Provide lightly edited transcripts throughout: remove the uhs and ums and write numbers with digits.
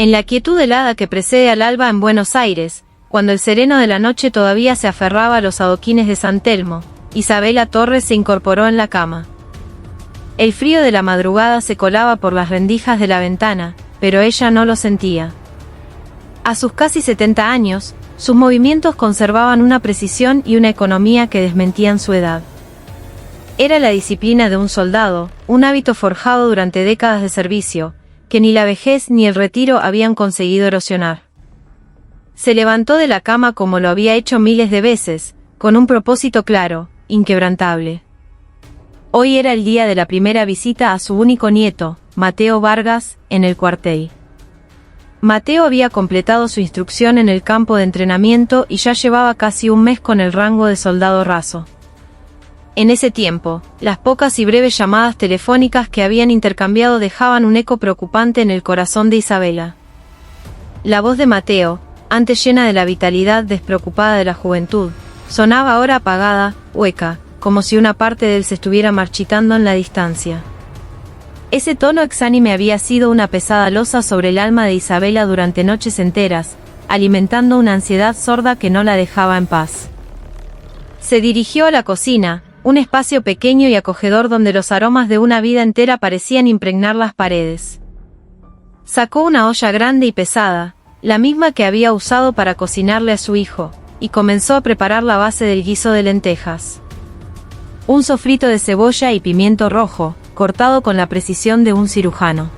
En la quietud helada que precede al alba en Buenos Aires, cuando el sereno de la noche todavía se aferraba a los adoquines de San Telmo, Isabela Torres se incorporó en la cama. El frío de la madrugada se colaba por las rendijas de la ventana, pero ella no lo sentía. A sus casi 70 años, sus movimientos conservaban una precisión y una economía que desmentían su edad. Era la disciplina de un soldado, un hábito forjado durante décadas de servicio, que ni la vejez ni el retiro habían conseguido erosionar. Se levantó de la cama como lo había hecho miles de veces, con un propósito claro, inquebrantable. Hoy era el día de la primera visita a su único nieto, Mateo Vargas, en el cuartel. Mateo había completado su instrucción en el campo de entrenamiento y ya llevaba casi un mes con el rango de soldado raso. En ese tiempo, las pocas y breves llamadas telefónicas que habían intercambiado dejaban un eco preocupante en el corazón de Isabela. La voz de Mateo, antes llena de la vitalidad despreocupada de la juventud, sonaba ahora apagada, hueca, como si una parte de él se estuviera marchitando en la distancia. Ese tono exánime había sido una pesada losa sobre el alma de Isabela durante noches enteras, alimentando una ansiedad sorda que no la dejaba en paz. Se dirigió a la cocina, un espacio pequeño y acogedor donde los aromas de una vida entera parecían impregnar las paredes. Sacó una olla grande y pesada, la misma que había usado para cocinarle a su hijo, y comenzó a preparar la base del guiso de lentejas. Un sofrito de cebolla y pimiento rojo, cortado con la precisión de un cirujano.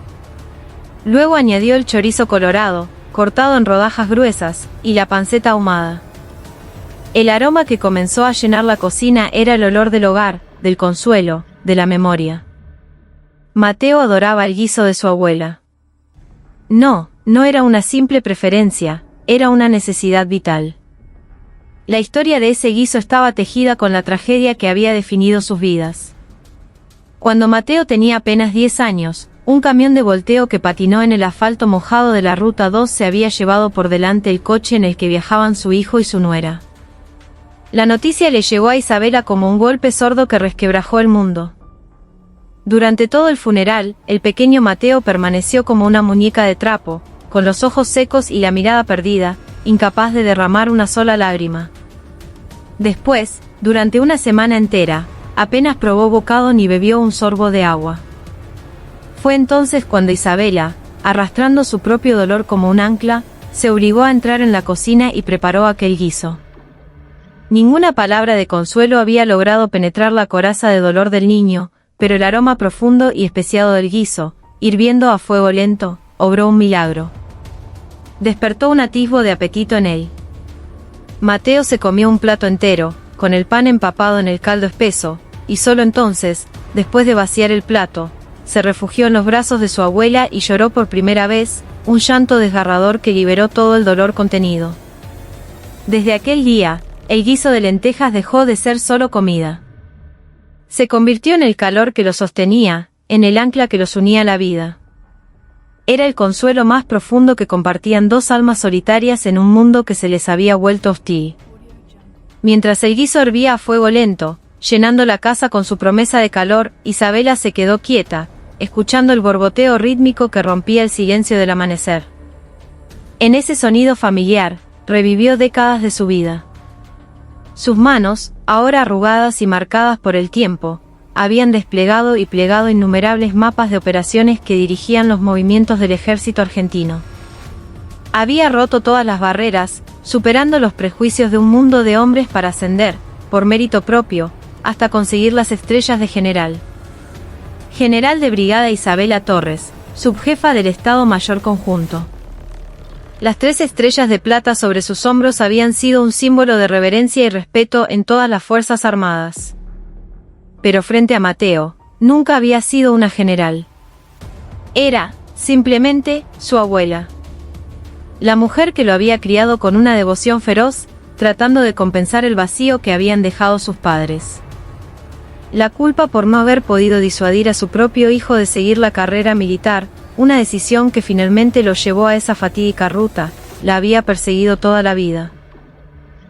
Luego añadió el chorizo colorado, cortado en rodajas gruesas, y la panceta ahumada. El aroma que comenzó a llenar la cocina era el olor del hogar, del consuelo, de la memoria. Mateo adoraba el guiso de su abuela. No era una simple preferencia, era una necesidad vital. La historia de ese guiso estaba tejida con la tragedia que había definido sus vidas. Cuando Mateo tenía apenas 10 años, un camión de volteo que patinó en el asfalto mojado de la Ruta 2 se había llevado por delante el coche en el que viajaban su hijo y su nuera. La noticia le llegó a Isabela como un golpe sordo que resquebrajó el mundo. Durante todo el funeral, el pequeño Mateo permaneció como una muñeca de trapo, con los ojos secos y la mirada perdida, incapaz de derramar una sola lágrima. Después, durante una semana entera, apenas probó bocado ni bebió un sorbo de agua. Fue entonces cuando Isabela, arrastrando su propio dolor como un ancla, se obligó a entrar en la cocina y preparó aquel guiso. Ninguna palabra de consuelo había logrado penetrar la coraza de dolor del niño, pero el aroma profundo y especiado del guiso, hirviendo a fuego lento, obró un milagro. Despertó un atisbo de apetito en él. Mateo se comió un plato entero, con el pan empapado en el caldo espeso, y solo entonces, después de vaciar el plato, se refugió en los brazos de su abuela y lloró por primera vez, un llanto desgarrador que liberó todo el dolor contenido. Desde aquel día, el guiso de lentejas dejó de ser solo comida. Se convirtió en el calor que los sostenía, en el ancla que los unía a la vida. Era el consuelo más profundo que compartían dos almas solitarias en un mundo que se les había vuelto hostil. Mientras el guiso hervía a fuego lento, llenando la casa con su promesa de calor, Isabela se quedó quieta, escuchando el borboteo rítmico que rompía el silencio del amanecer. En ese sonido familiar, revivió décadas de su vida. Sus manos, ahora arrugadas y marcadas por el tiempo, habían desplegado y plegado innumerables mapas de operaciones que dirigían los movimientos del ejército argentino. Había roto todas las barreras, superando los prejuicios de un mundo de hombres para ascender, por mérito propio, hasta conseguir las estrellas de general. General de brigada Isabela Torres, subjefa del Estado Mayor Conjunto. Las 3 estrellas de plata sobre sus hombros habían sido un símbolo de reverencia y respeto en todas las fuerzas armadas. Pero frente a Mateo, nunca había sido una general. Era, simplemente, su abuela. La mujer que lo había criado con una devoción feroz, tratando de compensar el vacío que habían dejado sus padres. La culpa por no haber podido disuadir a su propio hijo de seguir la carrera militar, una decisión que finalmente lo llevó a esa fatídica ruta, la había perseguido toda la vida.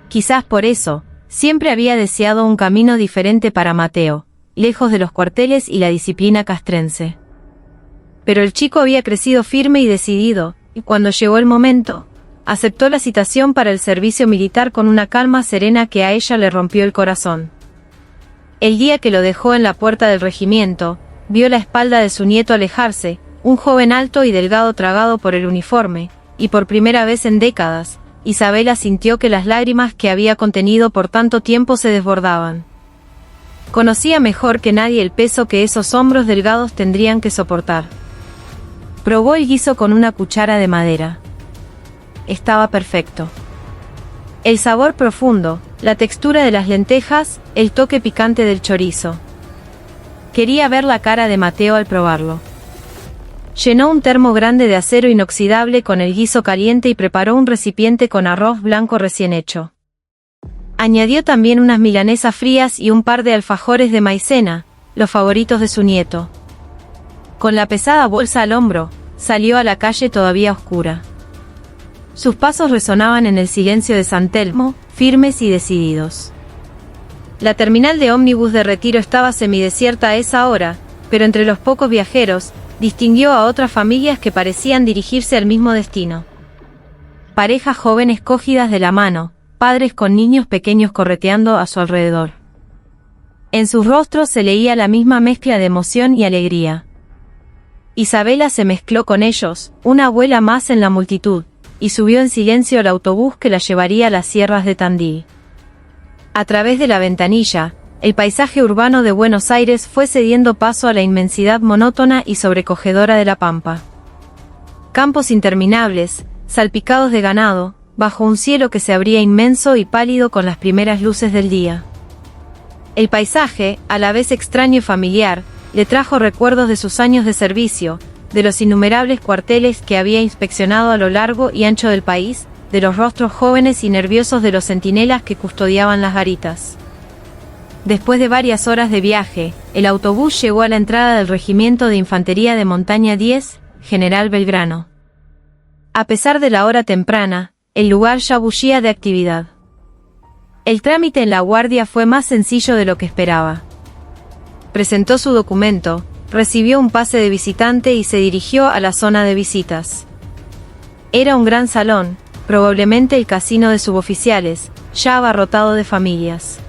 Quizás por eso, siempre había deseado un camino diferente para Mateo, lejos de los cuarteles y la disciplina castrense. Pero el chico había crecido firme y decidido, y cuando llegó el momento, aceptó la citación para el servicio militar con una calma serena que a ella le rompió el corazón. El día que lo dejó en la puerta del regimiento, vio la espalda de su nieto alejarse, un joven alto y delgado tragado por el uniforme, y por primera vez en décadas, Isabela sintió que las lágrimas que había contenido por tanto tiempo se desbordaban. Conocía mejor que nadie el peso que esos hombros delgados tendrían que soportar. Probó el guiso con una cuchara de madera. Estaba perfecto. El sabor profundo, la textura de las lentejas, el toque picante del chorizo. Quería ver la cara de Mateo al probarlo. Llenó un termo grande de acero inoxidable con el guiso caliente y preparó un recipiente con arroz blanco recién hecho. Añadió también unas milanesas frías y un par de alfajores de maicena, los favoritos de su nieto. Con la pesada bolsa al hombro, salió a la calle todavía oscura. Sus pasos resonaban en el silencio de San Telmo, firmes y decididos. La terminal de ómnibus de Retiro estaba semidesierta a esa hora, pero entre los pocos viajeros, distinguió a otras familias que parecían dirigirse al mismo destino. Parejas jóvenes cogidas de la mano, padres con niños pequeños correteando a su alrededor. En sus rostros se leía la misma mezcla de emoción y alegría. Isabela se mezcló con ellos, una abuela más en la multitud, y subió en silencio al autobús que la llevaría a las sierras de Tandil. A través de la ventanilla, el paisaje urbano de Buenos Aires fue cediendo paso a la inmensidad monótona y sobrecogedora de la pampa. Campos interminables, salpicados de ganado, bajo un cielo que se abría inmenso y pálido con las primeras luces del día. El paisaje, a la vez extraño y familiar, le trajo recuerdos de sus años de servicio, de los innumerables cuarteles que había inspeccionado a lo largo y ancho del país, de los rostros jóvenes y nerviosos de los centinelas que custodiaban las garitas. Después de varias horas de viaje, el autobús llegó a la entrada del Regimiento de Infantería de Montaña 10, General Belgrano. A pesar de la hora temprana, el lugar ya bullía de actividad. El trámite en la guardia fue más sencillo de lo que esperaba. Presentó su documento, recibió un pase de visitante y se dirigió a la zona de visitas. Era un gran salón, probablemente el casino de suboficiales, ya abarrotado de familias.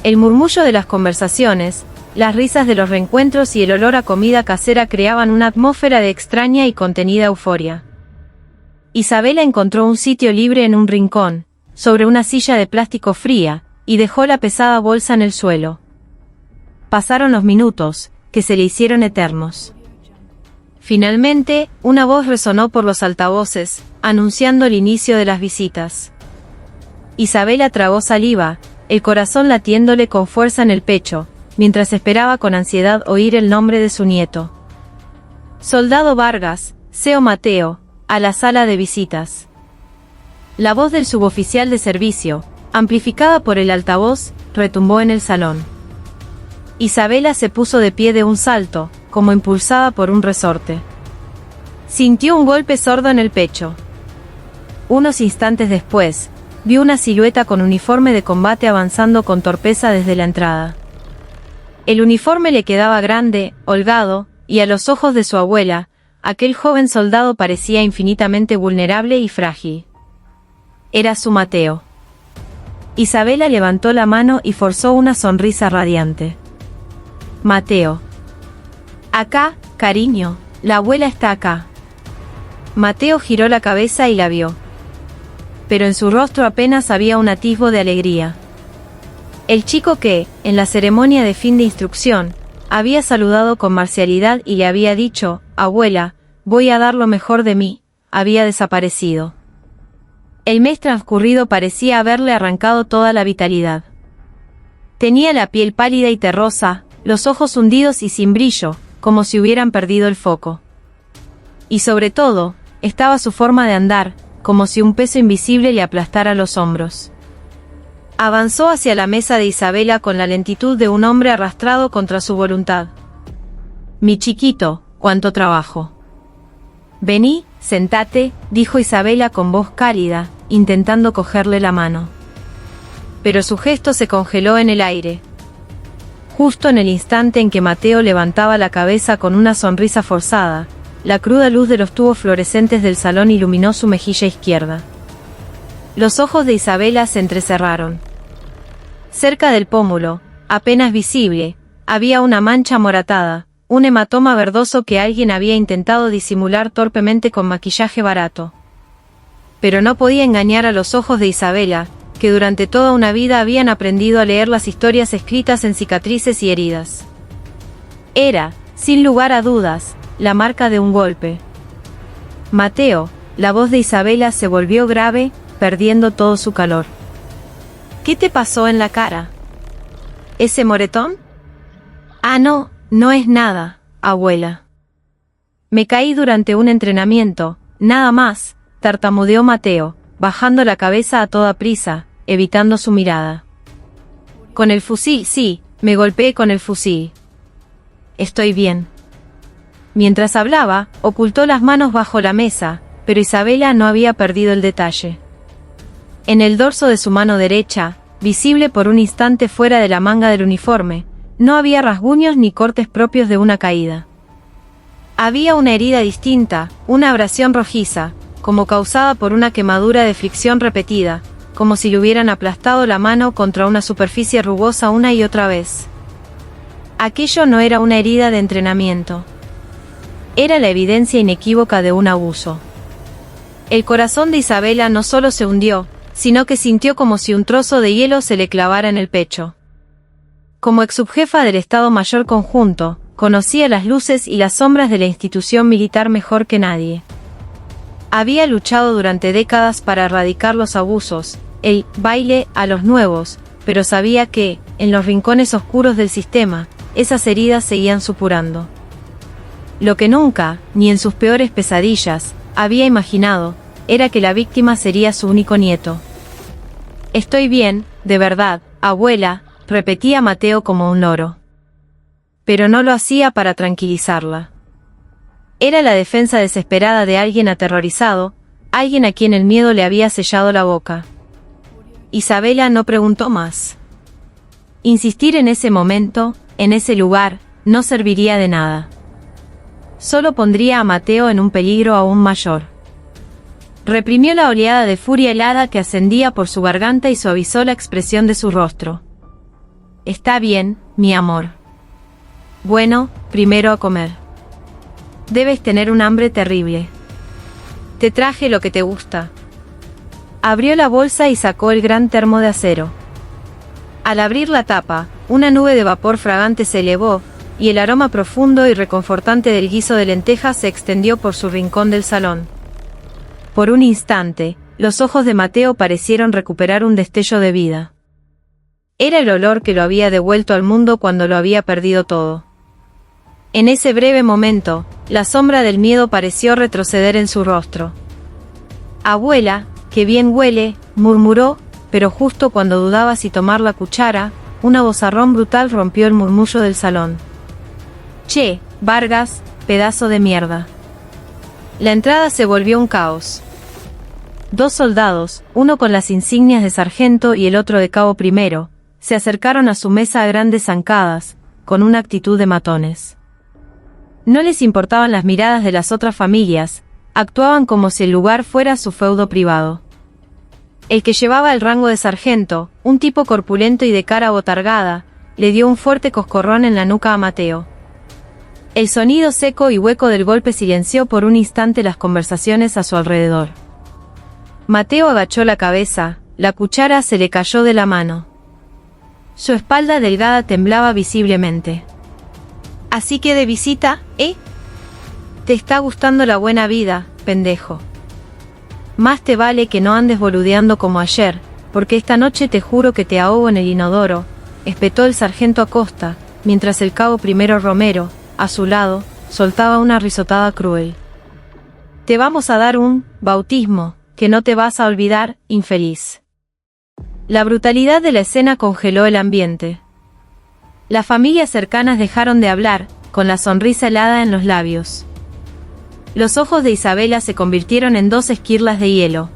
El murmullo de las conversaciones, las risas de los reencuentros y el olor a comida casera creaban una atmósfera de extraña y contenida euforia. Isabela encontró un sitio libre en un rincón, sobre una silla de plástico fría, y dejó la pesada bolsa en el suelo. Pasaron los minutos, que se le hicieron eternos. Finalmente, una voz resonó por los altavoces, anunciando el inicio de las visitas. Isabela tragó saliva, el corazón latiéndole con fuerza en el pecho, mientras esperaba con ansiedad oír el nombre de su nieto. Soldado Vargas, Seo Mateo, a la sala de visitas. La voz del suboficial de servicio, amplificada por el altavoz, retumbó en el salón. Isabela se puso de pie de un salto, como impulsada por un resorte. Sintió un golpe sordo en el pecho. Unos instantes después, vio una silueta con uniforme de combate avanzando con torpeza desde la entrada. El uniforme le quedaba grande, holgado, y a los ojos de su abuela, aquel joven soldado parecía infinitamente vulnerable y frágil. Era su Mateo. Isabela levantó la mano y forzó una sonrisa radiante. Mateo. Acá, cariño, la abuela está acá. Mateo giró la cabeza y la vio. Pero en su rostro apenas había un atisbo de alegría. El chico que, en la ceremonia de fin de instrucción, había saludado con marcialidad y le había dicho, abuela, voy a dar lo mejor de mí, había desaparecido. El mes transcurrido parecía haberle arrancado toda la vitalidad. Tenía la piel pálida y terrosa, los ojos hundidos y sin brillo, como si hubieran perdido el foco. Y sobre todo, estaba su forma de andar, como si un peso invisible le aplastara los hombros. Avanzó hacia la mesa de Isabela con la lentitud de un hombre arrastrado contra su voluntad. Mi chiquito, cuánto trabajo. Vení, sentate, dijo Isabela con voz cálida, intentando cogerle la mano. Pero su gesto se congeló en el aire. Justo en el instante en que Mateo levantaba la cabeza con una sonrisa forzada, la cruda luz de los tubos fluorescentes del salón iluminó su mejilla izquierda. Los ojos de Isabela se entrecerraron. Cerca del pómulo, apenas visible, había una mancha amoratada, un hematoma verdoso que alguien había intentado disimular torpemente con maquillaje barato. Pero no podía engañar a los ojos de Isabela, que durante toda una vida habían aprendido a leer las historias escritas en cicatrices y heridas. Era, sin lugar a dudas, la marca de un golpe. Mateo, la voz de Isabela se volvió grave, perdiendo todo su calor. ¿Qué te pasó en la cara? ¿Ese moretón? Ah, no, no es nada, abuela. Me caí durante un entrenamiento, nada más, tartamudeó Mateo, bajando la cabeza a toda prisa, evitando su mirada. Con el fusil, sí, me golpeé con el fusil. Estoy bien. Mientras hablaba, ocultó las manos bajo la mesa, pero Isabela no había perdido el detalle. En el dorso de su mano derecha, visible por un instante fuera de la manga del uniforme, no había rasguños ni cortes propios de una caída. Había una herida distinta, una abrasión rojiza, como causada por una quemadura de fricción repetida, como si le hubieran aplastado la mano contra una superficie rugosa una y otra vez. Aquello no era una herida de entrenamiento. Era la evidencia inequívoca de un abuso. El corazón de Isabela no solo se hundió, sino que sintió como si un trozo de hielo se le clavara en el pecho. Como exsubjefa del Estado Mayor Conjunto, conocía las luces y las sombras de la institución militar mejor que nadie. Había luchado durante décadas para erradicar los abusos, el baile a los nuevos, pero sabía que, en los rincones oscuros del sistema, esas heridas seguían supurando. Lo que nunca, ni en sus peores pesadillas, había imaginado, era que la víctima sería su único nieto. Estoy bien, de verdad, abuela, repetía Mateo como un loro. Pero no lo hacía para tranquilizarla. Era la defensa desesperada de alguien aterrorizado, alguien a quien el miedo le había sellado la boca. Isabela no preguntó más. Insistir en ese momento, en ese lugar, no serviría de nada. Solo pondría a Mateo en un peligro aún mayor. Reprimió la oleada de furia helada que ascendía por su garganta y suavizó la expresión de su rostro. Está bien, mi amor. Bueno, primero a comer. Debes tener un hambre terrible. Te traje lo que te gusta. Abrió la bolsa y sacó el gran termo de acero. Al abrir la tapa, una nube de vapor fragante se elevó, y el aroma profundo y reconfortante del guiso de lentejas se extendió por su rincón del salón. Por un instante, los ojos de Mateo parecieron recuperar un destello de vida. Era el olor que lo había devuelto al mundo cuando lo había perdido todo. En ese breve momento, la sombra del miedo pareció retroceder en su rostro. Abuela, que bien huele, murmuró, pero justo cuando dudaba si tomar la cuchara, una vozarrón brutal rompió el murmullo del salón. Che, Vargas, pedazo de mierda. La entrada se volvió un caos. Dos soldados, uno con las insignias de sargento y el otro de cabo primero, se acercaron a su mesa a grandes zancadas, con una actitud de matones. No les importaban las miradas de las otras familias, actuaban como si el lugar fuera su feudo privado. El que llevaba el rango de sargento, un tipo corpulento y de cara abotargada, le dio un fuerte coscorrón en la nuca a Mateo. El sonido seco y hueco del golpe silenció por un instante las conversaciones a su alrededor. Mateo agachó la cabeza, la cuchara se le cayó de la mano. Su espalda delgada temblaba visiblemente. Así que de visita, ¿eh? Te está gustando la buena vida, pendejo. Más te vale que no andes boludeando como ayer, porque esta noche te juro que te ahogo en el inodoro, espetó el sargento Acosta, mientras el cabo primero Romero, a su lado, soltaba una risotada cruel. Te vamos a dar un bautismo, que no te vas a olvidar, infeliz. La brutalidad de la escena congeló el ambiente. Las familias cercanas dejaron de hablar, con la sonrisa helada en los labios. Los ojos de Isabela se convirtieron en dos esquirlas de hielo.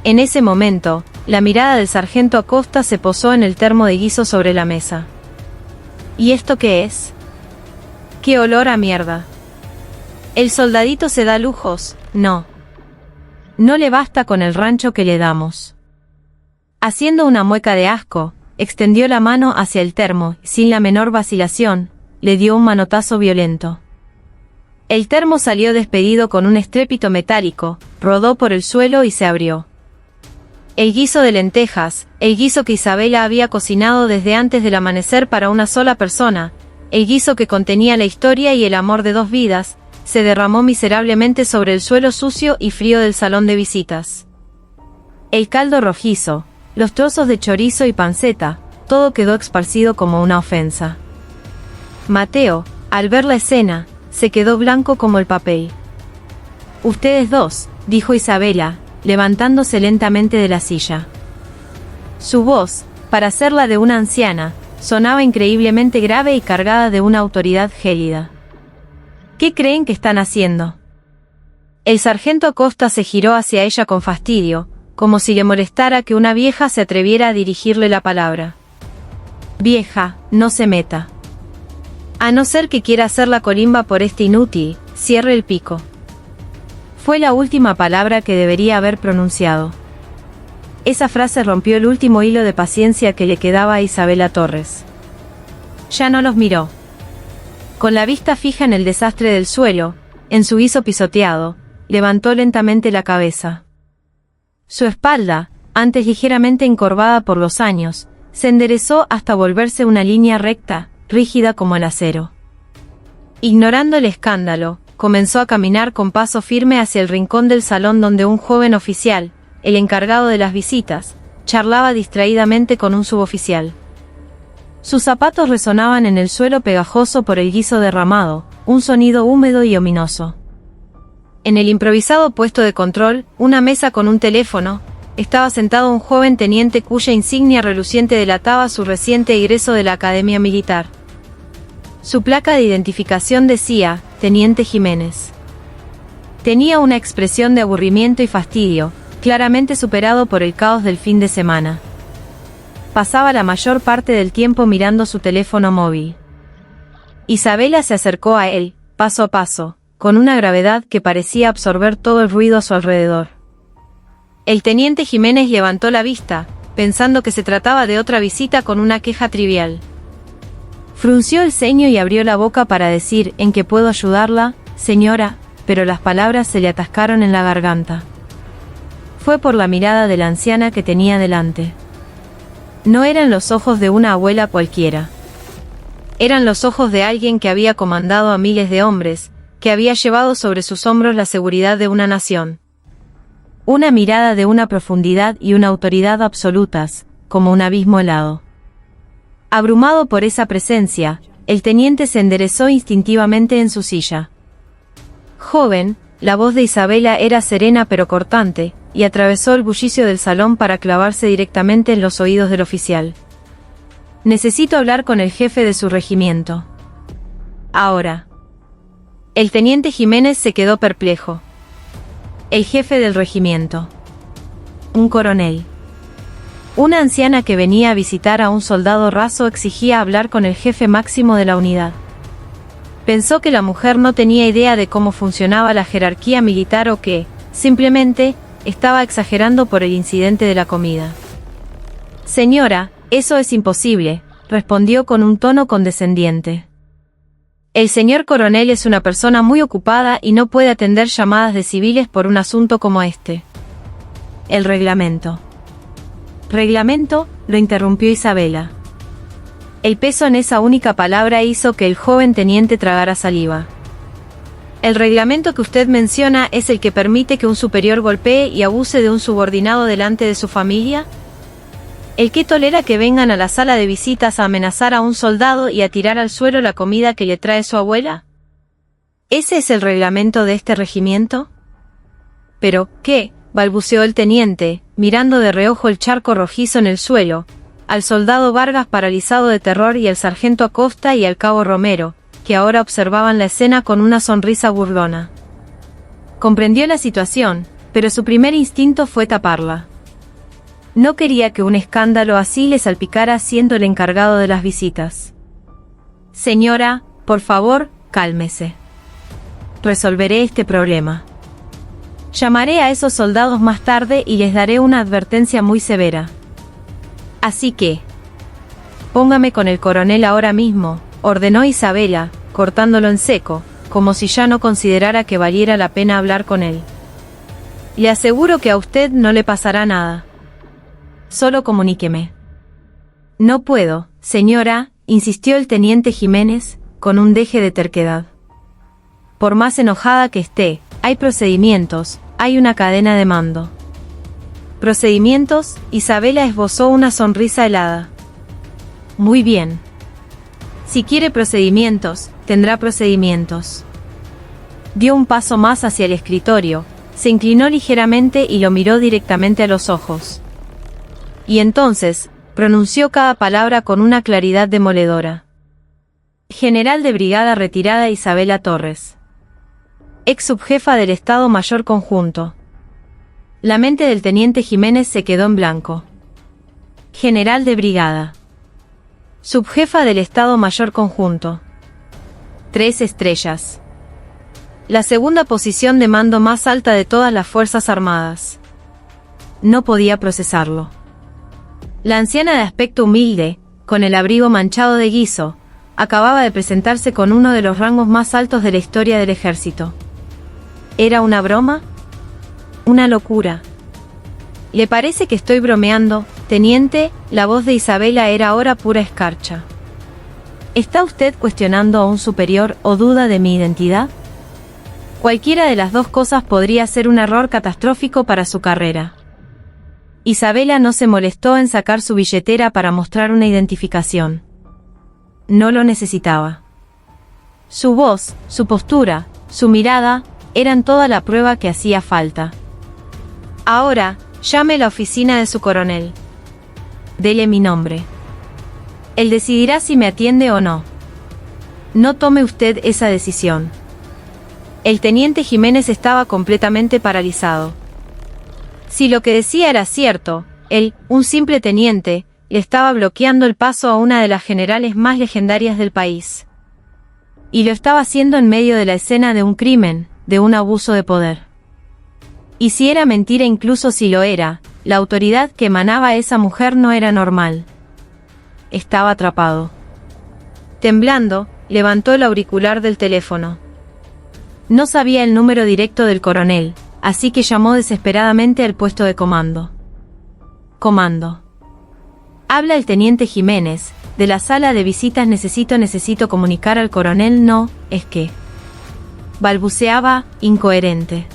En ese momento, la mirada del sargento Acosta se posó en el termo de guiso sobre la mesa. ¿Y esto qué es? ¡Qué olor a mierda! El soldadito se da lujos, no. No le basta con el rancho que le damos. Haciendo una mueca de asco, extendió la mano hacia el termo y sin la menor vacilación, le dio un manotazo violento. El termo salió despedido con un estrépito metálico, rodó por el suelo y se abrió. El guiso de lentejas, el guiso que Isabela había cocinado desde antes del amanecer para una sola persona, el guiso que contenía la historia y el amor de 2 vidas, se derramó miserablemente sobre el suelo sucio y frío del salón de visitas. El caldo rojizo, los trozos de chorizo y panceta, todo quedó esparcido como una ofensa. Mateo, al ver la escena, se quedó blanco como el papel. «Ustedes dos», dijo Isabela, levantándose lentamente de la silla. Su voz, para ser la de una anciana, sonaba increíblemente grave y cargada de una autoridad gélida. «¿Qué creen que están haciendo?». El sargento Acosta se giró hacia ella con fastidio, como si le molestara que una vieja se atreviera a dirigirle la palabra. «Vieja, no se meta. A no ser que quiera hacer la colimba por este inútil, cierre el pico». Fue la última palabra que debería haber pronunciado. Esa frase rompió el último hilo de paciencia que le quedaba a Isabela Torres. Ya no los miró. Con la vista fija en el desastre del suelo, en su guiso pisoteado, levantó lentamente la cabeza. Su espalda, antes ligeramente encorvada por los años, se enderezó hasta volverse una línea recta, rígida como el acero. Ignorando el escándalo, comenzó a caminar con paso firme hacia el rincón del salón donde un joven oficial, el encargado de las visitas, charlaba distraídamente con un suboficial. Sus zapatos resonaban en el suelo pegajoso por el guiso derramado, un sonido húmedo y ominoso. En el improvisado puesto de control, una mesa con un teléfono, estaba sentado un joven teniente cuya insignia reluciente delataba su reciente egreso de la Academia Militar. Su placa de identificación decía, Teniente Jiménez. Tenía una expresión de aburrimiento y fastidio, claramente superado por el caos del fin de semana. Pasaba la mayor parte del tiempo mirando su teléfono móvil. Isabela se acercó a él, paso a paso, con una gravedad que parecía absorber todo el ruido a su alrededor. El teniente Jiménez levantó la vista, pensando que se trataba de otra visita con una queja trivial. Frunció el ceño y abrió la boca para decir «¿En qué puedo ayudarla, señora?», pero las palabras se le atascaron en la garganta. Fue por la mirada de la anciana que tenía delante. No eran los ojos de una abuela cualquiera. Eran los ojos de alguien que había comandado a miles de hombres, que había llevado sobre sus hombros la seguridad de una nación. Una mirada de una profundidad y una autoridad absolutas, como un abismo helado. Abrumado por esa presencia, el teniente se enderezó instintivamente en su silla. Joven, la voz de Isabela era serena pero cortante, y atravesó el bullicio del salón para clavarse directamente en los oídos del oficial. «Necesito hablar con el jefe de su regimiento. Ahora». El teniente Jiménez se quedó perplejo. El jefe del regimiento. Un coronel. Una anciana que venía a visitar a un soldado raso exigía hablar con el jefe máximo de la unidad. Pensó que la mujer no tenía idea de cómo funcionaba la jerarquía militar o que, simplemente, estaba exagerando por el incidente de la comida. «Señora, eso es imposible», respondió con un tono condescendiente. «El señor coronel es una persona muy ocupada y no puede atender llamadas de civiles por un asunto como este». «El reglamento». «¿Reglamento?», lo interrumpió Isabela. El peso en esa única palabra hizo que el joven teniente tragara saliva. «El reglamento que usted menciona es el que permite que un superior golpee y abuse de un subordinado delante de su familia. ¿El que tolera que vengan a la sala de visitas a amenazar a un soldado y a tirar al suelo la comida que le trae su abuela? ¿Ese es el reglamento de este regimiento?». «¿Pero qué?», balbuceó el teniente, mirando de reojo el charco rojizo en el suelo, al soldado Vargas paralizado de terror y al sargento Acosta y al cabo Romero, que ahora observaban la escena con una sonrisa burlona. Comprendió la situación, pero su primer instinto fue taparla. No quería que un escándalo así le salpicara siendo el encargado de las visitas. «Señora, por favor, cálmese». resolveré este problema. Llamaré a esos soldados más tarde y les daré una advertencia muy severa. Así que, póngame con el coronel ahora mismo, ordenó Isabela, cortándolo en seco, como si ya no considerara que valiera la pena hablar con él. Le aseguro que a usted no le pasará nada. Solo comuníqueme. No puedo, señora, insistió el teniente Jiménez, con un deje de terquedad. Por más enojada que esté, hay procedimientos, hay una cadena de mando. ¿Procedimientos? Isabela esbozó una sonrisa helada. Muy bien. Si quiere procedimientos, tendrá procedimientos. Dio un paso más hacia el escritorio, se inclinó ligeramente y lo miró directamente a los ojos. Y entonces, pronunció cada palabra con una claridad demoledora. General de Brigada retirada Isabela Torres. Ex subjefa del Estado Mayor Conjunto. La mente del teniente Jiménez se quedó en blanco. General de Brigada. Subjefa del Estado Mayor Conjunto. 3 estrellas. La segunda posición de mando más alta de todas las Fuerzas Armadas. No podía procesarlo. La anciana de aspecto humilde, con el abrigo manchado de guiso, acababa de presentarse con uno de los rangos más altos de la historia del ejército. ¿Era una broma? Una locura. ¿Le parece que estoy bromeando, teniente? La voz de Isabela era ahora pura escarcha. ¿Está usted cuestionando a un superior o duda de mi identidad? Cualquiera de las dos cosas podría ser un error catastrófico para su carrera. Isabela no se molestó en sacar su billetera para mostrar una identificación. No lo necesitaba. Su voz, su postura, su mirada, eran toda la prueba que hacía falta. Ahora, llame a la oficina de su coronel. Dele mi nombre. Él decidirá si me atiende o no. No tome usted esa decisión. El teniente Jiménez estaba completamente paralizado. Si lo que decía era cierto, él, un simple teniente, le estaba bloqueando el paso a una de las generales más legendarias del país. Y lo estaba haciendo en medio de la escena de un crimen, de un abuso de poder. Y si era mentira, incluso si lo era, la autoridad que emanaba esa mujer no era normal. Estaba atrapado. Temblando, levantó el auricular del teléfono. No sabía el número directo del coronel, así que llamó desesperadamente al puesto de comando. Comando. Habla el teniente Jiménez, de la sala de visitas. Necesito comunicar al coronel. No, es que... balbuceaba, incoherente.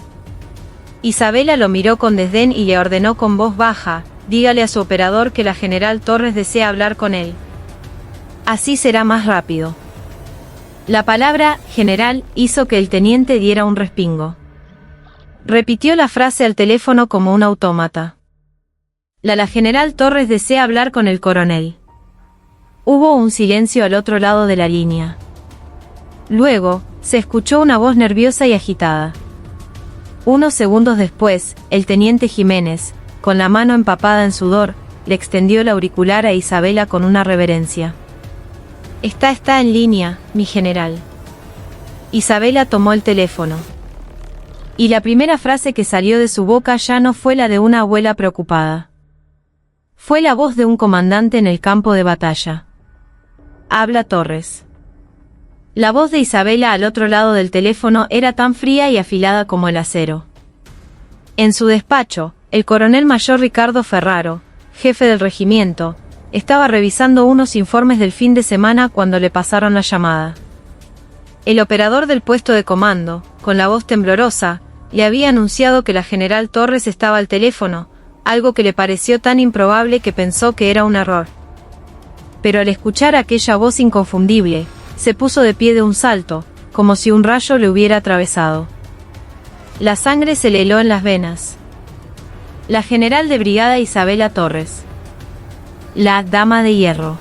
Isabela lo miró con desdén y le ordenó con voz baja, dígale a su operador que la general Torres desea hablar con él. Así será más rápido. La palabra general hizo que el teniente diera un respingo. Repitió la frase al teléfono como un autómata. La general Torres desea hablar con el coronel. Hubo un silencio al otro lado de la línea. Luego, se escuchó una voz nerviosa y agitada. Unos segundos después, el teniente Jiménez, con la mano empapada en sudor, le extendió el auricular a Isabela con una reverencia. Está en línea, mi general. Isabela tomó el teléfono. Y la primera frase que salió de su boca ya no fue la de una abuela preocupada. Fue la voz de un comandante en el campo de batalla. Habla Torres. La voz de Isabela al otro lado del teléfono era tan fría y afilada como el acero. En su despacho, el coronel mayor Ricardo Ferraro, jefe del regimiento, estaba revisando unos informes del fin de semana cuando le pasaron la llamada. El operador del puesto de comando, con la voz temblorosa, le había anunciado que la general Torres estaba al teléfono, algo que le pareció tan improbable que pensó que era un error. Pero al escuchar aquella voz inconfundible, se puso de pie de un salto, como si un rayo le hubiera atravesado. La sangre se le heló en las venas. La general de brigada Isabela Torres. La Dama de Hierro.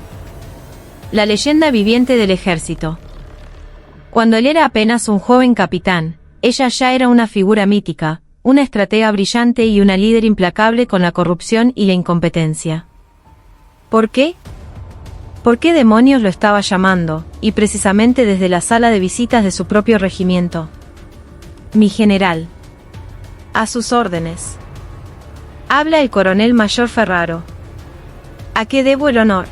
La leyenda viviente del ejército. Cuando él era apenas un joven capitán, ella ya era una figura mítica, una estratega brillante y una líder implacable con la corrupción y la incompetencia. ¿Por qué? ¿Por qué demonios lo estaba llamando, y precisamente desde la sala de visitas de su propio regimiento? Mi general. A sus órdenes. Habla el coronel mayor Ferraro. ¿A qué debo el honor?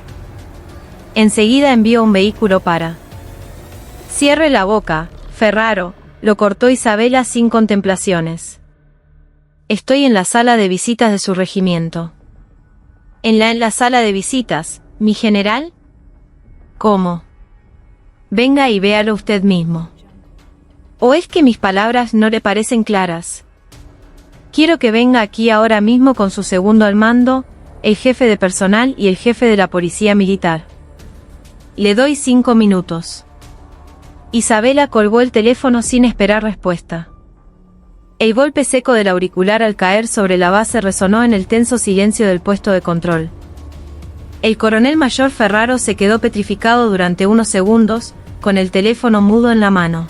Enseguida envió un vehículo para. Cierre la boca, Ferraro, lo cortó Isabela sin contemplaciones. Estoy en la sala de visitas de su regimiento. ¿En la sala de visitas, mi general? ¿Cómo? Venga y véalo usted mismo. ¿O es que mis palabras no le parecen claras? Quiero que venga aquí ahora mismo con su segundo al mando, el jefe de personal y el jefe de la policía militar. Le doy 5 minutos. Isabela colgó el teléfono sin esperar respuesta. El golpe seco del auricular al caer sobre la base resonó en el tenso silencio del puesto de control. El coronel mayor Ferraro se quedó petrificado durante unos segundos, con el teléfono mudo en la mano.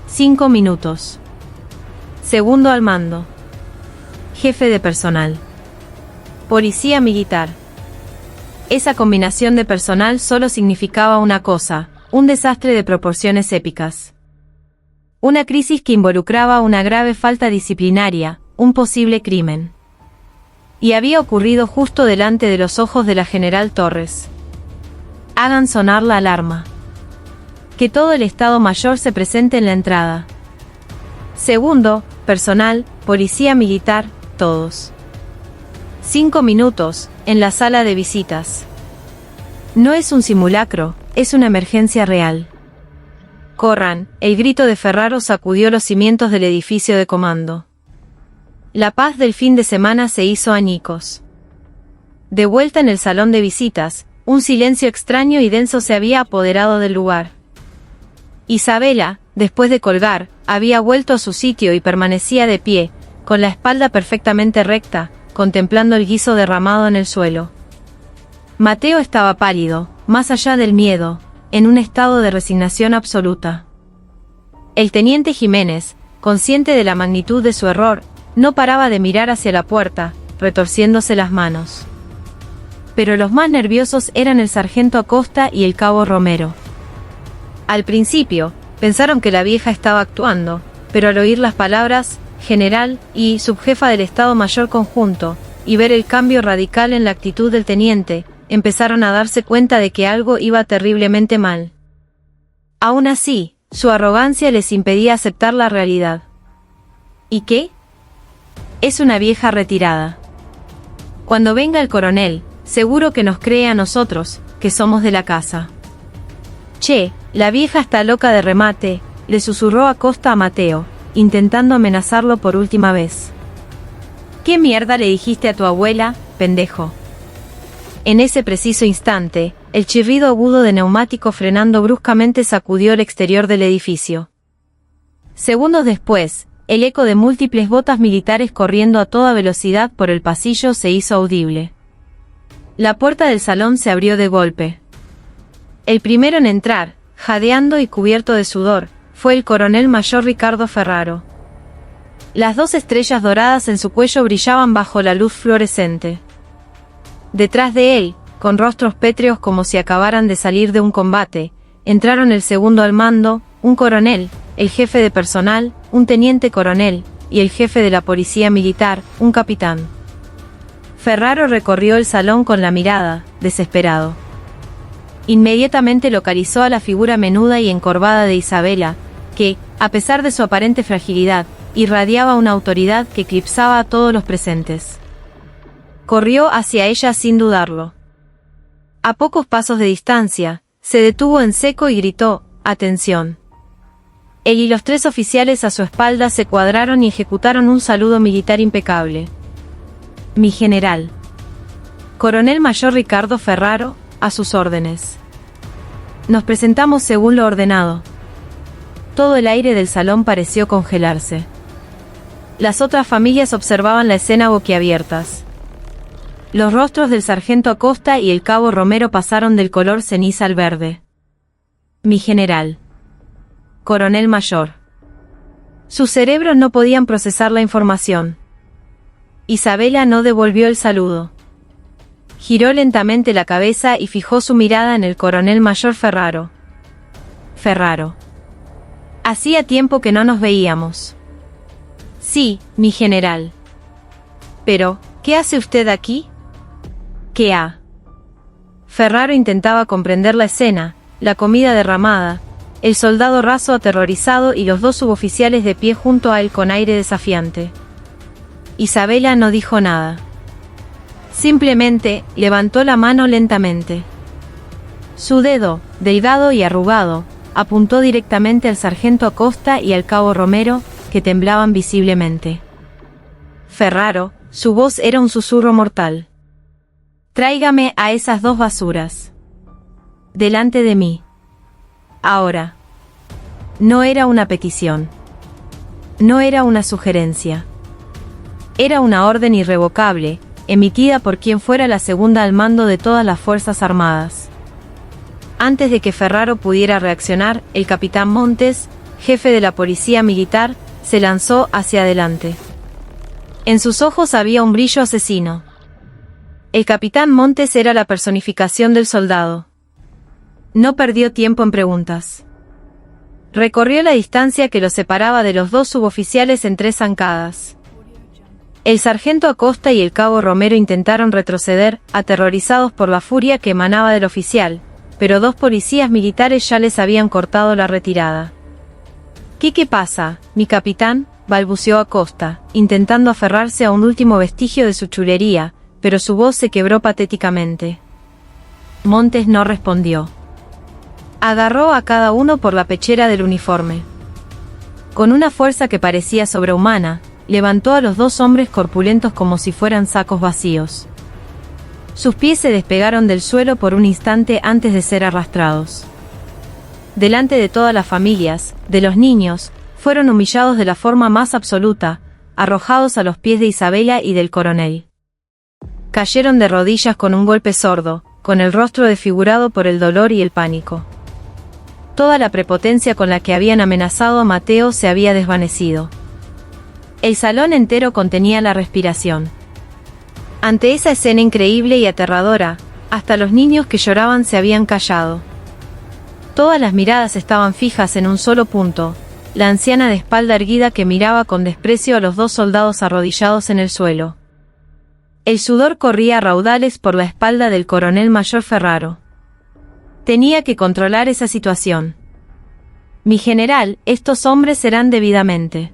5 minutos. Segundo al mando. Jefe de personal. Policía militar. Esa combinación de personal solo significaba una cosa, un desastre de proporciones épicas. Una crisis que involucraba una grave falta disciplinaria, un posible crimen. Y había ocurrido justo delante de los ojos de la general Torres. Hagan sonar la alarma. Que todo el Estado Mayor se presente en la entrada. Segundo, personal, policía militar, todos. 5 minutos, en la sala de visitas. No es un simulacro, es una emergencia real. Corran, el grito de Ferraro sacudió los cimientos del edificio de comando. La paz del fin de semana se hizo añicos. De vuelta en el salón de visitas, un silencio extraño y denso se había apoderado del lugar. Isabela, después de colgar, había vuelto a su sitio y permanecía de pie, con la espalda perfectamente recta, contemplando el guiso derramado en el suelo. Mateo estaba pálido, más allá del miedo, en un estado de resignación absoluta. El teniente Jiménez, consciente de la magnitud de su error, no paraba de mirar hacia la puerta, retorciéndose las manos. Pero los más nerviosos eran el sargento Acosta y el cabo Romero. Al principio, pensaron que la vieja estaba actuando, pero al oír las palabras general y subjefa del Estado Mayor Conjunto, y ver el cambio radical en la actitud del teniente, empezaron a darse cuenta de que algo iba terriblemente mal. Aún así, su arrogancia les impedía aceptar la realidad. ¿Y qué? Es una vieja retirada. Cuando venga el coronel, seguro que nos cree a nosotros, que somos de la casa. Che, la vieja está loca de remate, le susurró Acosta a Mateo, intentando amenazarlo por última vez. ¿Qué mierda le dijiste a tu abuela, pendejo? En ese preciso instante, el chirrido agudo de neumático frenando bruscamente sacudió el exterior del edificio. Segundos después, el eco de múltiples botas militares corriendo a toda velocidad por el pasillo se hizo audible. La puerta del salón se abrió de golpe. El primero en entrar, jadeando y cubierto de sudor, fue el coronel mayor Ricardo Ferraro. Las 2 estrellas doradas en su cuello brillaban bajo la luz fluorescente. Detrás de él, con rostros pétreos como si acabaran de salir de un combate, entraron el segundo al mando, un coronel, el jefe de personal, un teniente coronel, y el jefe de la policía militar, un capitán. Ferraro recorrió el salón con la mirada, desesperado. Inmediatamente localizó a la figura menuda y encorvada de Isabela, que, a pesar de su aparente fragilidad, irradiaba una autoridad que eclipsaba a todos los presentes. Corrió hacia ella sin dudarlo. A pocos pasos de distancia, se detuvo en seco y gritó, «¡Atención!». Él y los 3 oficiales a su espalda se cuadraron y ejecutaron un saludo militar impecable. «Mi general. Coronel Mayor Ricardo Ferraro, a sus órdenes. Nos presentamos según lo ordenado». Todo el aire del salón pareció congelarse. Las otras familias observaban la escena boquiabiertas. Los rostros del sargento Acosta y el cabo Romero pasaron del color ceniza al verde. «Mi general. Coronel Mayor». Sus cerebros no podían procesar la información. Isabela no devolvió el saludo. Giró lentamente la cabeza y fijó su mirada en el coronel mayor Ferraro. «Ferraro. Hacía tiempo que no nos veíamos. Sí, mi general. Pero, ¿qué hace usted aquí? ¿Qué ha? Ferraro intentaba comprender la escena, la comida derramada, el soldado raso aterrorizado y los dos suboficiales de pie junto a él con aire desafiante. Isabela no dijo nada. Simplemente, levantó la mano lentamente. Su dedo, delgado y arrugado, apuntó directamente al sargento Acosta y al cabo Romero, que temblaban visiblemente. Ferraro, su voz era un susurro mortal. Tráigame a esas dos basuras. Delante de mí. Ahora. No era una petición. No era una sugerencia. Era una orden irrevocable, emitida por quien fuera la segunda al mando de todas las Fuerzas Armadas. Antes de que Ferraro pudiera reaccionar, el capitán Montes, jefe de la policía militar, se lanzó hacia adelante. En sus ojos había un brillo asesino. El capitán Montes era la personificación del soldado. No perdió tiempo en preguntas. Recorrió la distancia que los separaba de los dos suboficiales en 3 zancadas. El sargento Acosta y el cabo Romero intentaron retroceder, aterrorizados por la furia que emanaba del oficial, pero 2 policías militares ya les habían cortado la retirada. ¿Qué pasa, mi capitán?, balbuceó Acosta, intentando aferrarse a un último vestigio de su chulería, pero su voz se quebró patéticamente. Montes no respondió. Agarró a cada uno por la pechera del uniforme. Con una fuerza que parecía sobrehumana, levantó a los 2 hombres corpulentos como si fueran sacos vacíos. Sus pies se despegaron del suelo por un instante antes de ser arrastrados. Delante de todas las familias, de los niños, fueron humillados de la forma más absoluta, arrojados a los pies de Isabela y del coronel. Cayeron de rodillas con un golpe sordo, con el rostro desfigurado por el dolor y el pánico. Toda la prepotencia con la que habían amenazado a Mateo se había desvanecido. El salón entero contenía la respiración. Ante esa escena increíble y aterradora, hasta los niños que lloraban se habían callado. Todas las miradas estaban fijas en un solo punto, la anciana de espalda erguida que miraba con desprecio a los 2 soldados arrodillados en el suelo. El sudor corría a raudales por la espalda del coronel mayor Ferraro. Tenía que controlar esa situación. Mi general, estos hombres serán debidamente.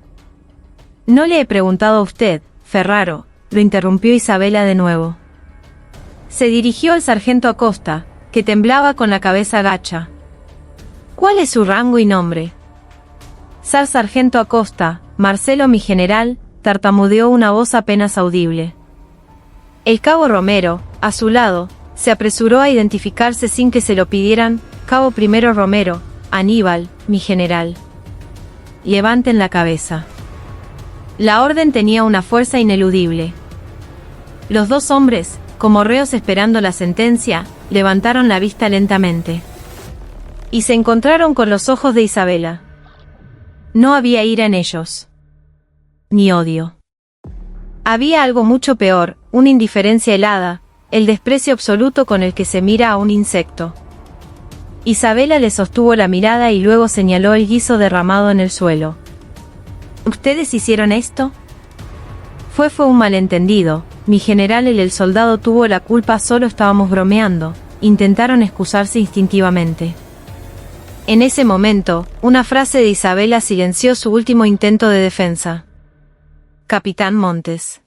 No le he preguntado a usted, Ferraro, lo interrumpió Isabela de nuevo. Se dirigió al sargento Acosta, que temblaba con la cabeza gacha. ¿Cuál es su rango y nombre? Sargento Acosta, Marcelo mi general, tartamudeó una voz apenas audible. El cabo Romero, a su lado, se apresuró a identificarse sin que se lo pidieran. Cabo primero Romero, Aníbal, mi general. Levanten la cabeza. La orden tenía una fuerza ineludible. Los 2 hombres, como reos esperando la sentencia, levantaron la vista lentamente. Y se encontraron con los ojos de Isabela. No había ira en ellos. Ni odio. Había algo mucho peor, una indiferencia helada, el desprecio absoluto con el que se mira a un insecto. Isabela le sostuvo la mirada y luego señaló el guiso derramado en el suelo. ¿Ustedes hicieron esto? Fue un malentendido, mi general y el soldado tuvo la culpa, solo estábamos bromeando, intentaron excusarse instintivamente. En ese momento, una frase de Isabela silenció su último intento de defensa. Capitán Montes.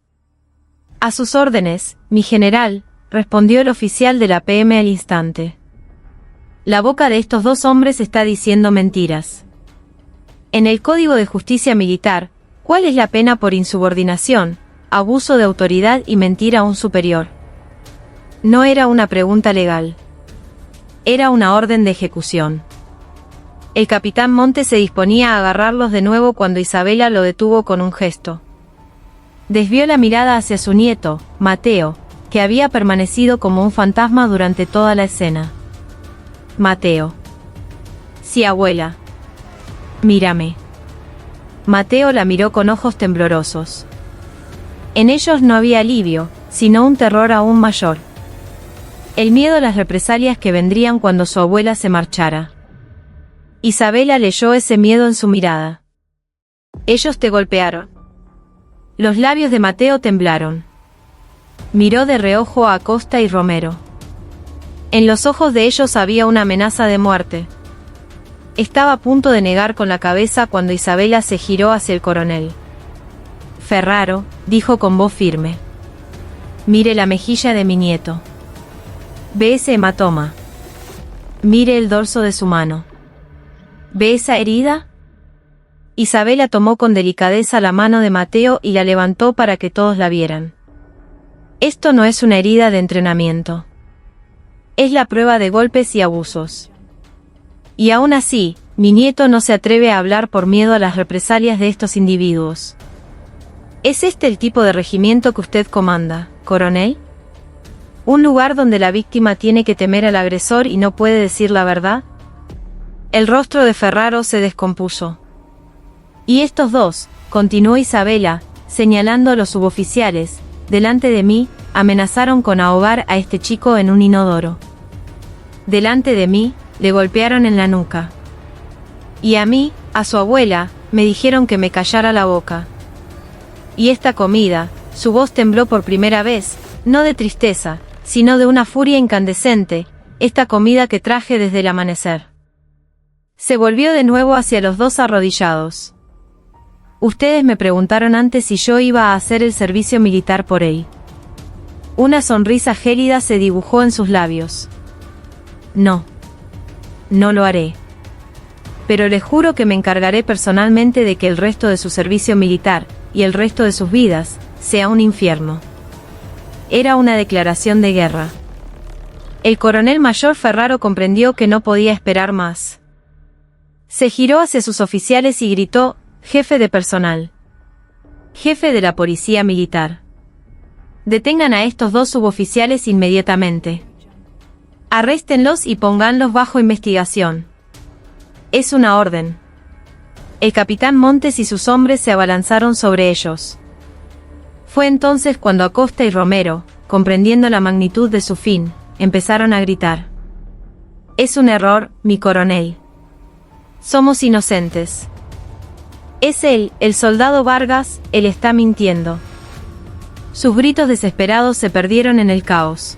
A sus órdenes, mi general, respondió el oficial de la PM al instante. La boca de estos 2 hombres está diciendo mentiras. En el Código de Justicia Militar, ¿cuál es la pena por insubordinación, abuso de autoridad y mentira a un superior? No era una pregunta legal. Era una orden de ejecución. El capitán Montes se disponía a agarrarlos de nuevo cuando Isabela lo detuvo con un gesto. Desvió la mirada hacia su nieto, Mateo, que había permanecido como un fantasma durante toda la escena. Mateo. Sí, abuela. Mírame. Mateo la miró con ojos temblorosos. En ellos no había alivio, sino un terror aún mayor. El miedo a las represalias que vendrían cuando su abuela se marchara. Isabela leyó ese miedo en su mirada. Ellos te golpearon. Los labios de Mateo temblaron. Miró de reojo a Acosta y Romero. En los ojos de ellos había una amenaza de muerte. Estaba a punto de negar con la cabeza cuando Isabela se giró hacia el coronel. Ferraro, dijo con voz firme. Mire la mejilla de mi nieto. Ve ese hematoma. Mire el dorso de su mano. ¿Ve esa herida? Isabela tomó con delicadeza la mano de Mateo y la levantó para que todos la vieran. Esto no es una herida de entrenamiento. Es la prueba de golpes y abusos. Y aún así, mi nieto no se atreve a hablar por miedo a las represalias de estos individuos. ¿Es este el tipo de regimiento que usted comanda, coronel? ¿Un lugar donde la víctima tiene que temer al agresor y no puede decir la verdad? El rostro de Ferraro se descompuso. Y estos dos, continuó Isabela, señalando a los suboficiales, delante de mí, amenazaron con ahogar a este chico en un inodoro. Delante de mí, le golpearon en la nuca. Y a mí, a su abuela, me dijeron que me callara la boca. Y esta comida, su voz tembló por primera vez, no de tristeza, sino de una furia incandescente, esta comida que traje desde el amanecer. Se volvió de nuevo hacia los dos arrodillados. Ustedes me preguntaron antes si yo iba a hacer el servicio militar por él. Una sonrisa gélida se dibujó en sus labios. No. No lo haré. Pero le juro que me encargaré personalmente de que el resto de su servicio militar, y el resto de sus vidas, sea un infierno. Era una declaración de guerra. El coronel mayor Ferraro comprendió que no podía esperar más. Se giró hacia sus oficiales y gritó: jefe de personal. Jefe de la policía militar. Detengan a estos dos suboficiales inmediatamente. Arréstenlos y pónganlos bajo investigación. Es una orden. El capitán Montes y sus hombres se abalanzaron sobre ellos. Fue entonces cuando Acosta y Romero, comprendiendo la magnitud de su fin, empezaron a gritar. Es un error, mi coronel. Somos inocentes. Es él, el soldado Vargas, él está mintiendo. Sus gritos desesperados se perdieron en el caos.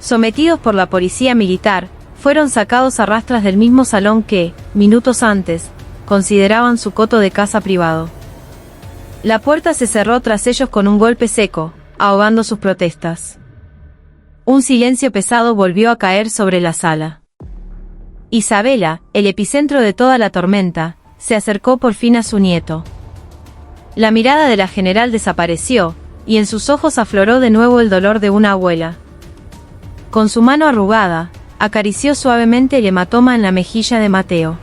Sometidos por la policía militar, fueron sacados a rastras del mismo salón que, minutos antes, consideraban su coto de casa privado. La puerta se cerró tras ellos con un golpe seco, ahogando sus protestas. Un silencio pesado volvió a caer sobre la sala. Isabela, el epicentro de toda la tormenta, se acercó por fin a su nieto. La mirada de la general desapareció, y en sus ojos afloró de nuevo el dolor de una abuela. Con su mano arrugada, acarició suavemente el hematoma en la mejilla de Mateo.